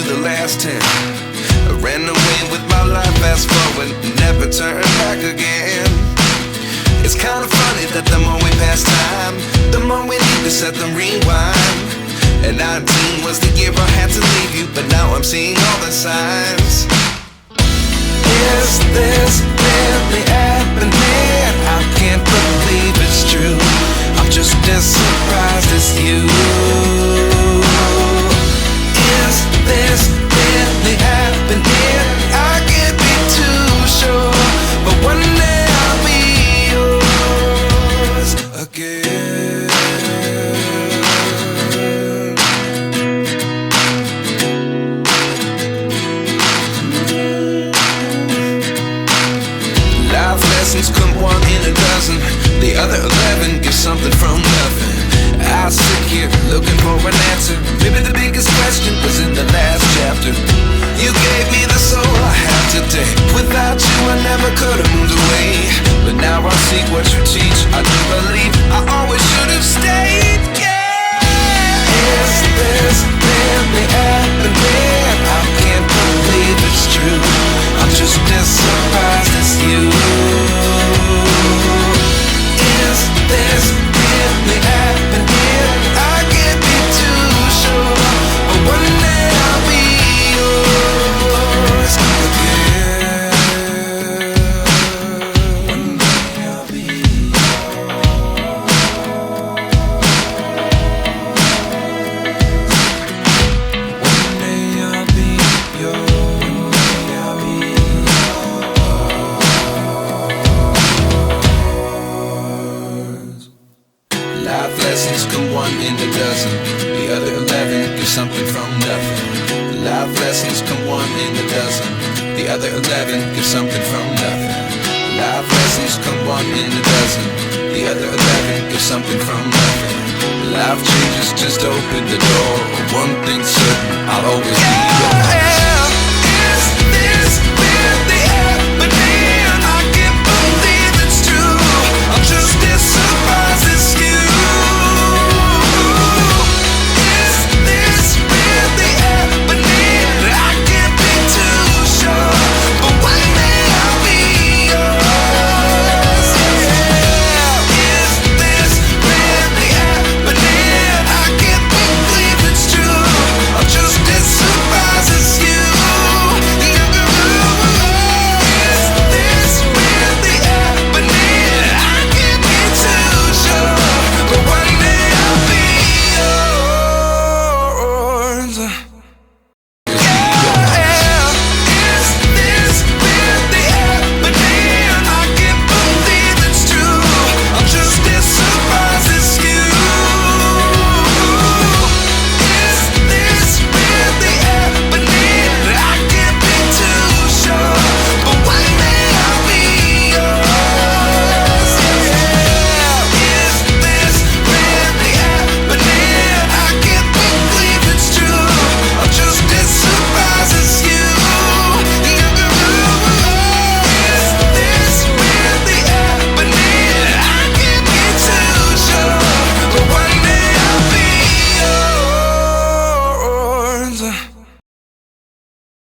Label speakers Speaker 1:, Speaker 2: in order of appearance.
Speaker 1: the last 10. I ran away with my life, fast forward, never turn back again. It's kind of funny that the more we pass time, the more we need to set them rewind. And 19 was the year I had to leave you, but now I'm seeing all the signs. Is this really happening? I can't believe it's true. I'm just as surprised as you. Is this really happening? I can't be too sure, but one day I'll be yours again. Life lessons come one in a dozen. The other 11 give something from nothing. I sit here looking for an answer. Maybe the biggest question was in the last chapter. You gave me the soul I have today. Without you I never could have moved away. But now I see what you teach. I do believe I always should have stayed. Yeah. Is this really happening? I can't believe it's true. I'm just as surprised as you. Is this really happening? I can't be too sure, but one day I'll be yours again. One day I'll be yours. One day I'll be yours. I'll be yours. Life lessons come one in a dozen. The other 11 give something from nothing. Life lessons come one in a dozen. The other 11 give something from nothing. Life lessons come one in a dozen. The other 11 give something from nothing. Life changes just open the door. One thing's certain, I'll always be